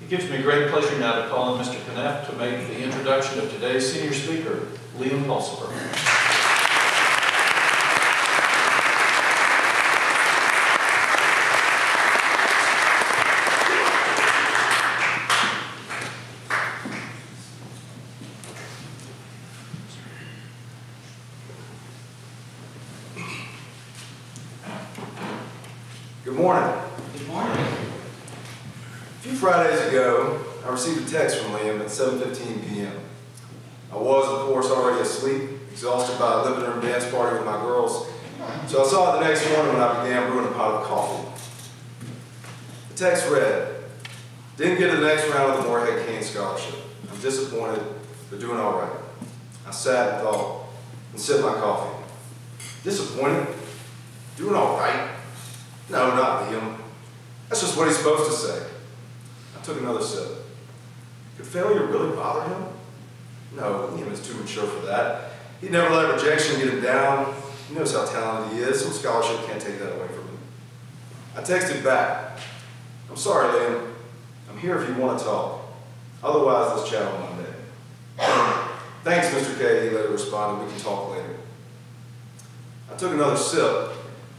It gives me great pleasure now to call on Mr. Kaneft to make the introduction of today's senior speaker, Liam Pulsifer. Good morning. Good morning. A few Fridays ago, I received a text from Liam at 7:15 p.m. I was, of course, already asleep, exhausted by a living room dance party with my girls, so I saw it the next morning when I began brewing a pot of coffee. The text read, "Didn't get to the next round of the Moorhead Cane Scholarship. I'm disappointed, but doing all right." I sat and thought, and sipped my coffee. Disappointed? Doing all right? No, not Liam. That's just what he's supposed to say. I took another sip. Could failure really bother him? No, Liam is too mature for that. He'd never let rejection get him down. He knows how talented he is, so scholarship can't take that away from him. I texted back, "I'm sorry, Liam. I'm here if you want to talk. Otherwise, let's chat on Monday." "Thanks, Mr. K," he later responded. "We can talk later." I took another sip,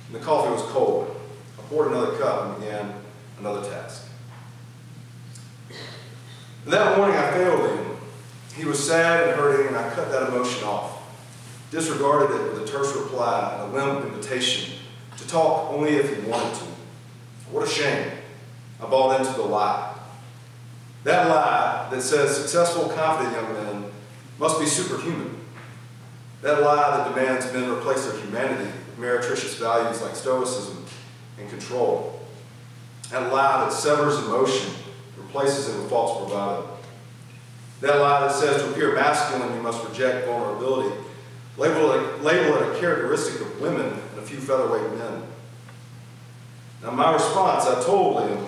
and the coffee was cold. I poured another cup and began another task. And that morning I failed him. He was sad and hurting, and I cut that emotion off. Disregarded it with a terse reply and a limp invitation to talk only if he wanted to. What a shame. I bought into the lie. That lie that says successful, confident young men must be superhuman. That lie that demands men replace their humanity with meretricious values like stoicism and control. That lie that severs emotion, replaces it with false bravado. That lie that says to appear masculine you must reject vulnerability, label it a characteristic of women and a few featherweight men. Now my response, I told him,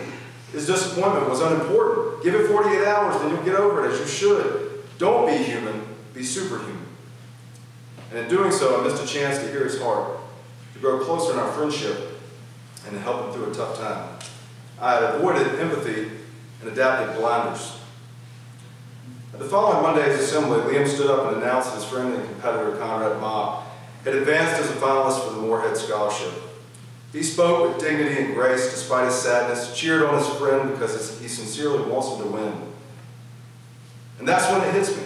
his disappointment was unimportant. Give it 48 hours, then you'll get over it as you should. Don't be human, be superhuman. And in doing so, I missed a chance to hear his heart, to grow closer in our friendship, and to help him through a tough time. I had avoided empathy and adapted blinders. At the following Monday's assembly, Liam stood up and announced that his friend and competitor, Conrad Ma, had advanced as a finalist for the Moorhead Scholarship. He spoke with dignity and grace despite his sadness, cheered on his friend because he sincerely wants him to win. And that's when it hits me.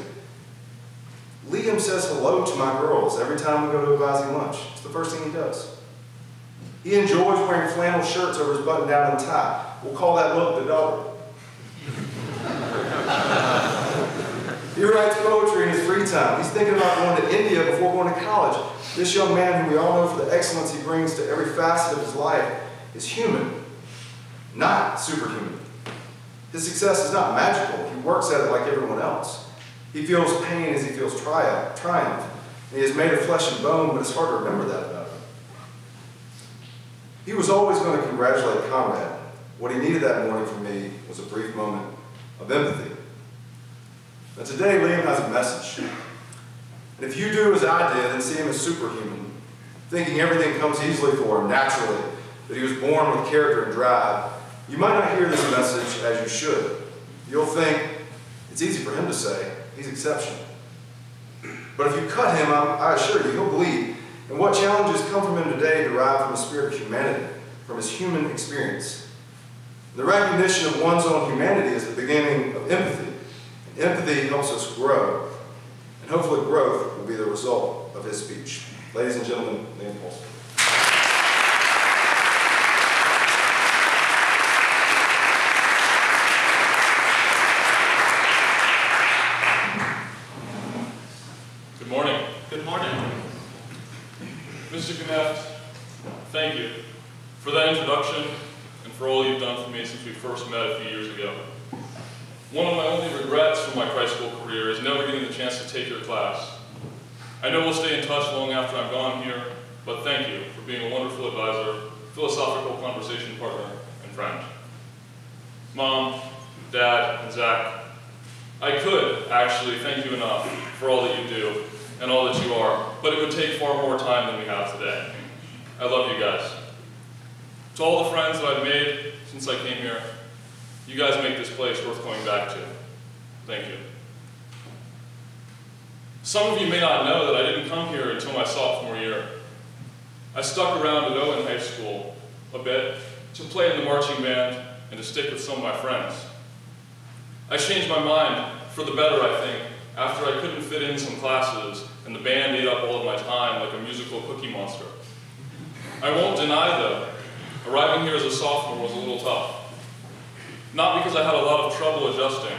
Liam says hello to my girls every time we go to advising lunch. It's the first thing he does. He enjoys wearing flannel shirts over his button-down and tie. We'll call that look the dog. He writes poetry in his free time. He's thinking about going to India before going to college. This young man, who we all know for the excellence he brings to every facet of his life, is human, not superhuman. His success is not magical. He works at it like everyone else. He feels pain as he feels triumph. And he is made of flesh and bone, but it's hard to remember that about him. He was always going to congratulate Conrad. What he needed that morning from me was a brief moment of empathy. Now today, Liam has a message. And if you do as I did and see him as superhuman, thinking everything comes easily for him, naturally, that he was born with character and drive, you might not hear this message as you should. You'll think, it's easy for him to say, he's exceptional. But if you cut him, I assure you, he'll bleed. And what challenges come from him today derive from a spirit of humanity, from his human experience. The recognition of one's own humanity is the beginning of empathy. And empathy helps us grow. And hopefully growth will be the result of his speech. Ladies and gentlemen, Liam Pulsifer. Good morning. Good morning. Mr. Kaneft, thank you for that introduction and for all you've done for me since we first met a few years ago. One of my only regrets from my high school career is never getting the chance to take your class. I know we'll stay in touch long after I'm gone here, but thank you for being a wonderful advisor, philosophical conversation partner, and friend. Mom, Dad, and Zach, I could actually thank you enough for all that you do and all that you are, but it would take far more time than we have today. I love you guys. To all the friends that I've made since I came here, You guys make this place worth going back to. Thank you. Some of you may not know that I didn't come here until my sophomore year. I stuck around at Owen High School a bit to play in the marching band and to stick with some of my friends. I changed my mind for the better, I think, after I couldn't fit in some classes and the band ate up all of my time like a musical cookie monster. I won't deny, though, arriving here as a sophomore was a little tough. Not because I had a lot of trouble adjusting,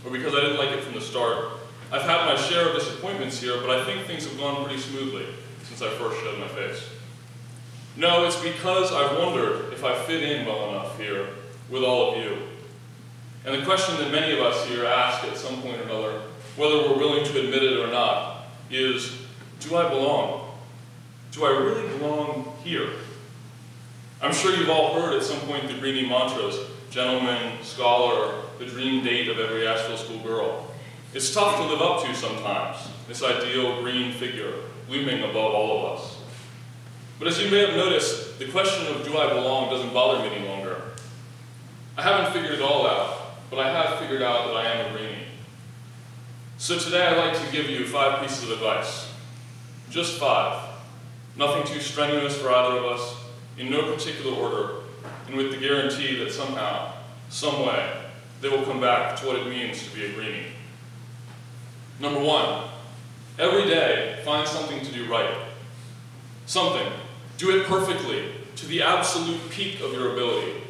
or because I didn't like it from the start. I've had my share of disappointments here, but I think things have gone pretty smoothly since I first showed my face. No, it's because I've wondered if I fit in well enough here with all of you. And the question that many of us here ask at some point or another, whether we're willing to admit it or not, is, do I belong? Do I really belong here? I'm sure you've all heard at some point the Greenie mantras, gentleman, scholar, the dream date of every Asheville school girl. It's tough to live up to sometimes, this ideal green figure looming above all of us. But as you may have noticed, the question of do I belong doesn't bother me any longer. I haven't figured it all out, but I have figured out that I am a Greenie. So today I'd like to give you 5 pieces of advice. Just 5. Nothing too strenuous for either of us, in no particular order, and with the guarantee that somehow, some way, they will come back to what it means to be a Greenie. Number 1, every day find something to do right. Something. Do it perfectly, to the absolute peak of your ability.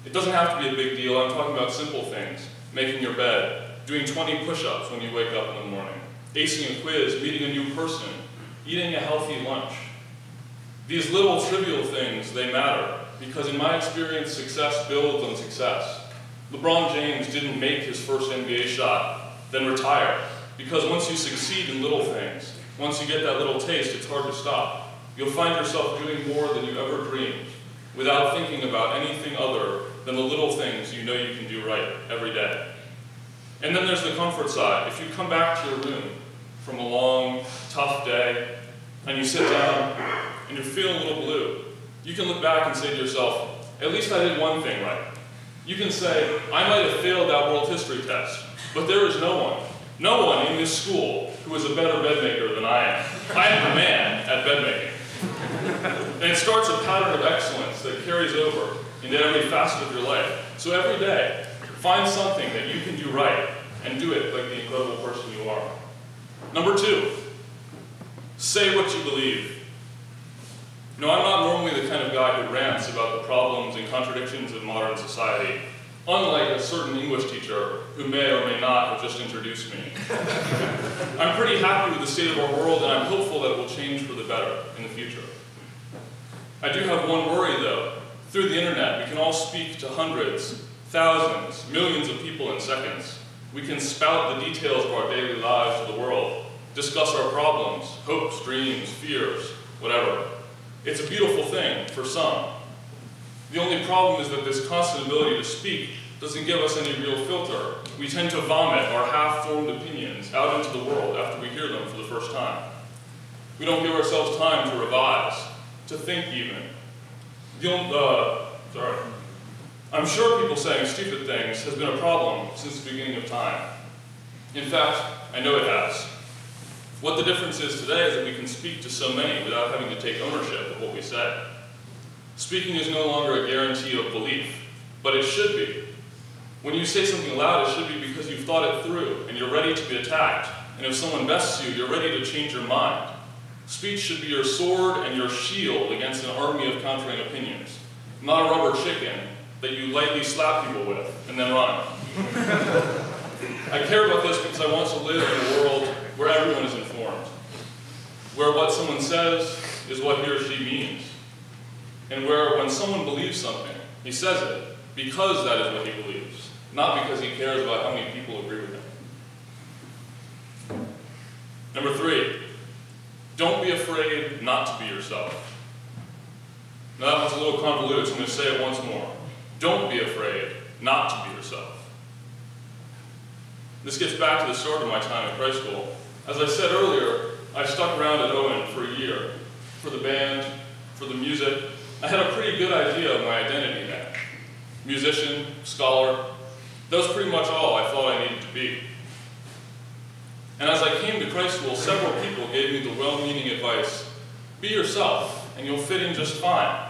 It doesn't have to be a big deal. I'm talking about simple things. Making your bed, doing 20 push-ups when you wake up in the morning, acing a quiz, meeting a new person, eating a healthy lunch. These little trivial things, they matter, because in my experience, success builds on success. LeBron James didn't make his first NBA shot, then retire, because once you succeed in little things, once you get that little taste, it's hard to stop. You'll find yourself doing more than you ever dreamed, without thinking about anything other than the little things you know you can do right every day. And then there's the comfort side. If you come back to your room from a long, tough day, and you sit down, and you're feeling a little blue, you can look back and say to yourself, at least I did one thing right. You can say, I might have failed that world history test, but there is no one in this school who is a better bedmaker than I am. I am the man at bedmaking. And it starts a pattern of excellence that carries over into every facet of your life. So every day, find something that you can do right and do it like the incredible person you are. Number 2, say what you believe. No, I'm not normally the kind of guy who rants about the problems and contradictions of modern society, unlike a certain English teacher who may or may not have just introduced me. I'm pretty happy with the state of our world, and I'm hopeful that it will change for the better in the future. I do have one worry, though. Through the internet, we can all speak to hundreds, thousands, millions of people in seconds. We can spout the details of our daily lives to the world, discuss our problems, hopes, dreams, fears, whatever. It's a beautiful thing for some. The only problem is that this constant ability to speak doesn't give us any real filter. We tend to vomit our half-formed opinions out into the world after we hear them for the first time. We don't give ourselves time to revise, to think even. I'm sure people saying stupid things has been a problem since the beginning of time. In fact, I know it has. What the difference is today is that we can speak to so many without having to take ownership of what we say. Speaking is no longer a guarantee of belief, but it should be. When you say something loud, it should be because you've thought it through and you're ready to be attacked. And if someone bests you, you're ready to change your mind. Speech should be your sword and your shield against an army of countering opinions, not a rubber chicken that you lightly slap people with and then run. I care about this because I want to live in a world where everyone is informed, where what someone says is what he or she means, and where when someone believes something, he says it because that is what he believes, not because he cares about how many people agree with him. Number 3, don't be afraid not to be yourself. Now that one's a little convoluted, so I'm going to say it once more. Don't be afraid not to be yourself. This gets back to the start of my time at Christ School. As I said earlier, I stuck around at Owen for a year, for the band, for the music. I had a pretty good idea of my identity then. musician, scholar. That was pretty much all I thought I needed to be. And as I came to Christ school, several people gave me the well-meaning advice, be yourself, and you'll fit in just fine.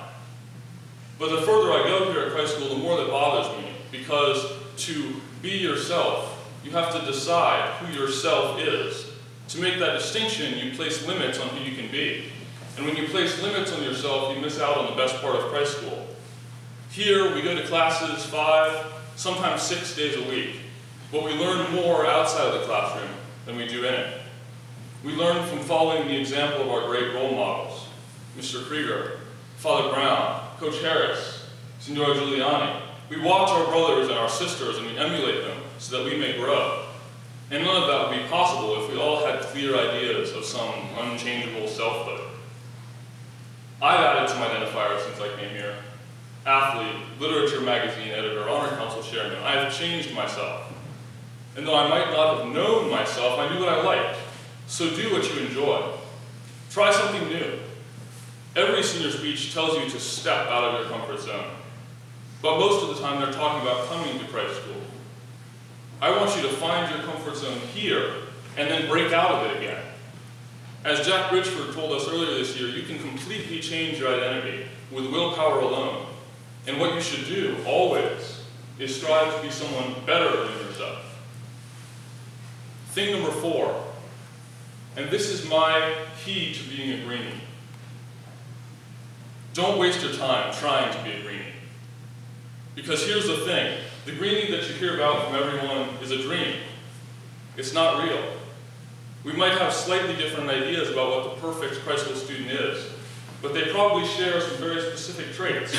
But the further I go here at Christ school, the more that bothers me, because to be yourself, you have to decide who yourself is. To make that distinction, you place limits on who you can be. And when you place limits on yourself, you miss out on the best part of Christ school. Here, we go to classes 5, sometimes 6 days a week, but we learn more outside of the classroom than we do in it. We learn from following the example of our great role models, Mr. Krieger, Father Brown, Coach Harris, Signora Giuliani. We watch our brothers and our sisters and we emulate them so that we may grow. And none of that would be possible if we all had clear ideas of some unchangeable selfhood. I've added some identifiers since I came here. Athlete, literature magazine editor, honor council chairman. I have changed myself. And though I might not have known myself, I knew what I liked. So do what you enjoy. Try something new. Every senior speech tells you to step out of your comfort zone. But most of the time they're talking about coming to Christ school. I want you to find your comfort zone here and then break out of it again. As Jack Richford told us earlier this year, you can completely change your identity with willpower alone. And what you should do, always, is strive to be someone better than yourself. Thing number 4, and this is my key to being a Greenie. Don't waste your time trying to be a Greenie. Because here's the thing, the Greenie that you hear about from everyone is a dream. It's not real. We might have slightly different ideas about what the perfect Christ school student is, but they probably share some very specific traits.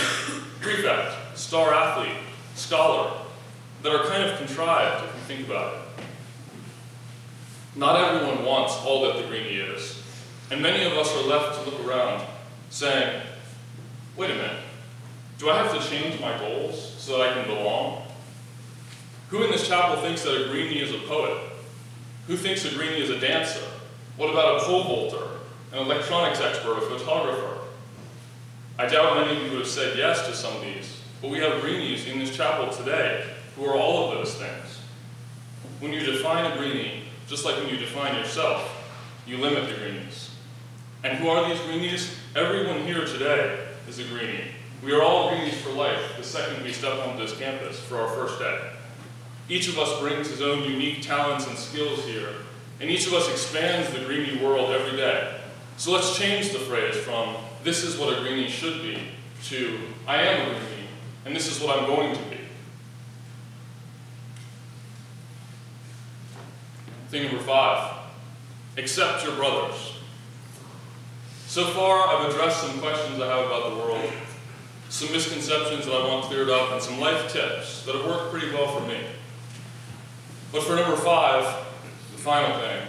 Prefect, star athlete, scholar, that are kind of contrived if you think about it. Not everyone wants all that the Greenie is, and many of us are left to look around saying, wait a minute, do I have to change my goals so that I can belong? Who in this chapel thinks that a Greenie is a poet? Who thinks a Greenie is a dancer? What about a pole vaulter, an electronics expert, a photographer? I doubt many of you would have said yes to some of these, but we have Greenies in this chapel today who are all of those things. When you define a Greenie, just like when you define yourself, you limit the Greenies. And who are these Greenies? Everyone here today is a Greenie. We are all Greenies for life the second we step onto this campus for our first day. Each of us brings his own unique talents and skills here, and each of us expands the Greenie world every day. So let's change the phrase from, this is what a Greenie should be, to, I am a Greenie, and this is what I'm going to be. Thing number 5, accept your brothers. So far, I've addressed some questions I have about the world, some misconceptions that I want cleared up, and some life tips that have worked pretty well for me. But for number 5, the final thing,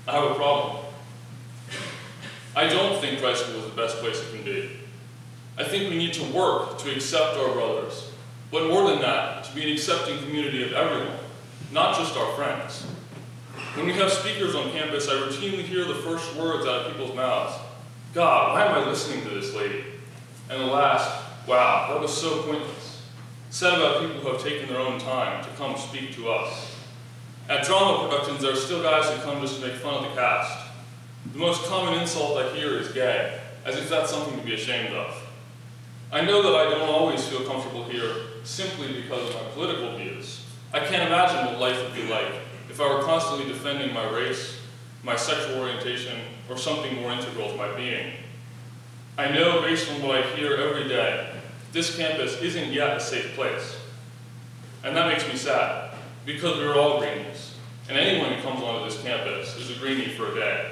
I have a problem. I don't think Christ school is the best place it can be. I think we need to work to accept our brothers, but more than that, to be an accepting community of everyone, not just our friends. When we have speakers on campus, I routinely hear the first words out of people's mouths. God, why am I listening to this lady? And the last, wow, that was so pointless. Said about people who have taken their own time to come speak to us. At drama productions, there are still guys who come just to make fun of the cast. The most common insult I hear is gay, as if that's something to be ashamed of. I know that I don't always feel comfortable here simply because of my political views. I can't imagine what life would be like if I were constantly defending my race, my sexual orientation, or something more integral to my being. I know, based on what I hear every day, this campus isn't yet a safe place. And that makes me sad, because we're all Greenies, and anyone who comes onto this campus is a Greenie for a day.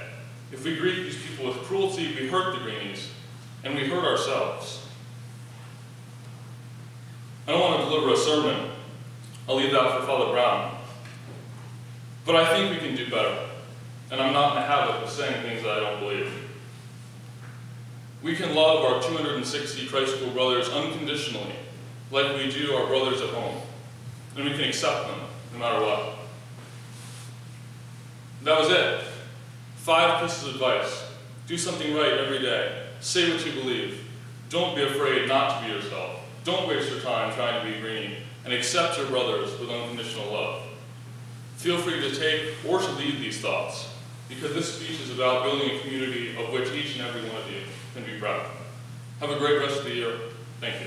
If we greet these people with cruelty, we hurt the Greenies, and we hurt ourselves. I don't want to deliver a sermon. I'll leave that for Father Brown. But I think we can do better, and I'm not in the habit of saying things that I don't believe. We can love our 260 Christ school brothers unconditionally, like we do our brothers at home, and we can accept them no matter what. That was it. 5 pieces of advice. Do something right every day. Say what you believe. Don't be afraid not to be yourself. don't waste your time trying to be Greenie, and accept your brothers with unconditional love. Feel free to take or to leave these thoughts, because this speech is about building a community of which each and every one of you can be proud. Have a great rest of the year. Thank you.